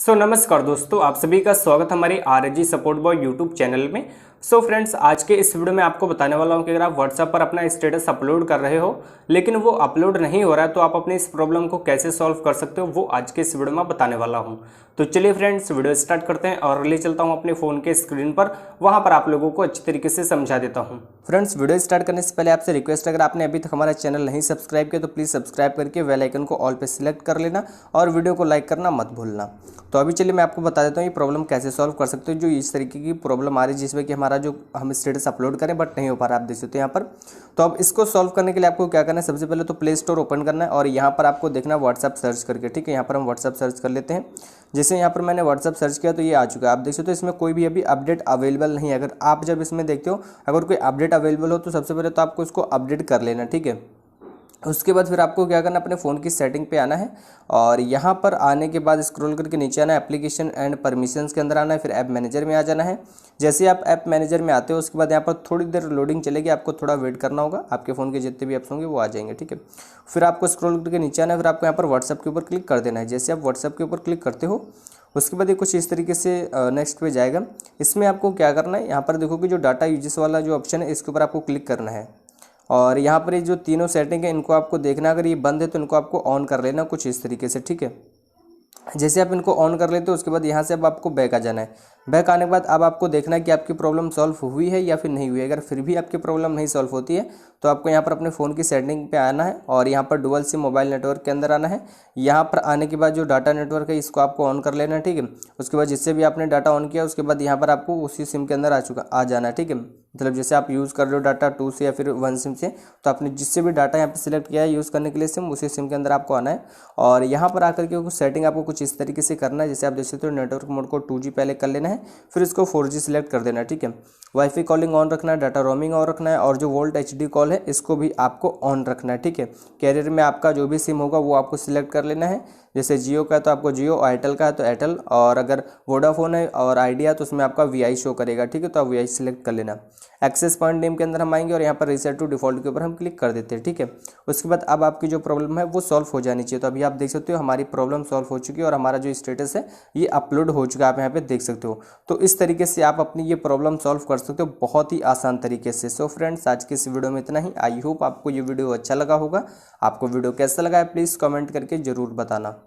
नमस्कार दोस्तों, आप सभी का स्वागत हमारे RG support boy YouTube channel में। फ्रेंड्स, आज के इस वीडियो में आपको बताने वाला हूं कि अगर आप व्हाट्सएप पर अपना स्टेटस अपलोड कर रहे हो लेकिन वो अपलोड नहीं हो रहा है तो आप अपनी इस प्रॉब्लम को कैसे सॉल्व कर सकते हो, वो आज के इस वीडियो में बताने वाला हूं। तो चलिए फ्रेंड्स, वीडियो स्टार्ट करते हैं और ले चलता हूं अपने फ़ोन के स्क्रीन पर, वहां पर आप लोगों को अच्छी तरीके से समझा देता हूं। फ्रेंड्स, वीडियो स्टार्ट करने से पहले आपसे रिक्वेस्ट, अगर आपने अभी तक हमारा चैनल नहीं सब्सक्राइब किया तो प्लीज़ सब्सक्राइब करके बेल आइकन को ऑल पे सिलेक्ट कर लेना और वीडियो को लाइक करना मत भूलना। तो अभी चलिए मैं आपको बता देता हूँ ये प्रॉब्लम कैसे सॉल्व कर सकते हो। जो इस तरीके की प्रॉब्लम आ रही है जिसमें कि हमारा जो हम स्टेटस अपलोड करें बट नहीं हो पा रहा, आप देख सकते हो यहाँ पर। तो अब इसको सॉल्व करने के लिए आपको क्या करना है, सबसे पहले तो प्ले स्टोर ओपन करना है और यहाँ पर आपको देखना है व्हाट्सएप सर्च करके। ठीक है, यहाँ पर हम व्हाट्सएप सर्च कर लेते हैं। जैसे यहाँ पर मैंने व्हाट्सएप सर्च किया तो ये आ चुका है, आप देख सकते हो। इसमें कोई भी अभी अपडेट अवेलेबल नहीं है। अगर आप जब इसमें देखते हो अगर कोई अपडेट अवेलेबल हो तो सबसे पहले तो आपको इसको अपडेट कर लेना। ठीक है, उसके बाद फिर आपको क्या करना है, अपने फ़ोन की सेटिंग पे आना है और यहाँ पर आने के बाद स्क्रॉल करके नीचे आना है, एप्लीकेशन एंड परमिशंस के अंदर आना है, फिर ऐप मैनेजर में आ जाना है। जैसे ही आप ऐप मैनेजर में आते हो उसके बाद यहाँ पर थोड़ी देर लोडिंग चलेगी, आपको थोड़ा वेट करना होगा, आपके फ़ोन के जितने भी ऐप्स होंगे वो आ जाएंगे। ठीक है, फिर आपको स्क्रॉल करके नीचे आना है, फिर आपको यहाँ पर व्हाट्सएप के ऊपर क्लिक कर देना है। जैसे आप व्हाट्सएप के ऊपर क्लिक करते हो उसके बाद ये कुछ इस तरीके से नेक्स्ट पे जाएगा। इसमें आपको क्या करना है, यहाँ पर देखो कि जो डाटा यूजेस वाला जो ऑप्शन है इसके ऊपर आपको क्लिक करना है और यहाँ पर ये जो तीनों सेटिंग है इनको आपको देखना, अगर ये बंद है तो इनको आपको ऑन कर लेना कुछ इस तरीके से। ठीक है, जैसे आप इनको ऑन कर लेते हो उसके बाद यहाँ से अब आपको बैक आ जाना है। बैक आने के बाद अब आपको देखना है कि आपकी प्रॉब्लम सॉल्व हुई है या फिर नहीं हुई है। अगर फिर भी आपकी प्रॉब्लम नहीं सॉल्व होती है तो आपको यहाँ पर अपने फ़ोन की सेटिंग पे आना है और यहाँ पर डुअल सिम मोबाइल नेटवर्क के अंदर आना है। यहाँ पर आने के बाद जो डाटा नेटवर्क है इसको आपको ऑन कर लेना है। ठीक है, उसके बाद जिससे भी आपने डाटा ऑन किया उसके बाद यहाँ पर आपको उसी सिम के अंदर आ जाना है। ठीक है, मतलब जैसे आप यूज़ कर रहे हो डाटा 2 से या फिर 1 सिम से, तो आपने जिससे भी डाटा यहाँ पे सिलेक्ट किया है यूज़ करने के लिए सिम, उसी सिम के अंदर आपको आना है और यहाँ पर आकर के कुछ सेटिंग आपको कुछ इस तरीके से करना है। जैसे आप देख सकते हो नेटवर्क मोड को 2G पहले कर लेना है, फिर इसको 4G सिलेक्ट कर देना है। ठीक है, वाईफाई कॉलिंग ऑन रखना है, डाटा रोमिंग ऑन रखना है और जो वोल्ट HD कॉल है इसको भी आपको ऑन रखना है। ठीक है, कैरियर में आपका जो भी सिम होगा वो आपको सिलेक्ट कर लेना है। जैसे जियो का है तो आपको जियो, एयरटेल का है तो एयरटेल, और अगर वोडाफोन है और आइडिया तो उसमें आपका VI शो करेगा। ठीक है, तो आप VI सिलेक्ट कर लेना। एक्सेस पॉइंट नेम के अंदर हम आएंगे और यहाँ पर रीसेट टू डिफॉल्ट के ऊपर हम क्लिक कर देते हैं। ठीक है, उसके बाद अब आपकी जो प्रॉब्लम है वो सॉल्व हो जानी चाहिए। तो अभी आप देख सकते हो हमारी प्रॉब्लम सॉल्व हो चुकी है और हमारा जो स्टेटस है ये अपलोड हो चुका है, आप यहाँ पे देख सकते हो। तो इस तरीके से आप अपनी ये प्रॉब्लम सॉल्व कर सकते हो बहुत ही आसान तरीके से। सो फ्रेंड्स, आज की इस वीडियो में इतना ही। आई होप आपको ये वीडियो अच्छा लगा होगा। आपको वीडियो कैसा लगा है प्लीज़ कमेंट करके ज़रूर बताना।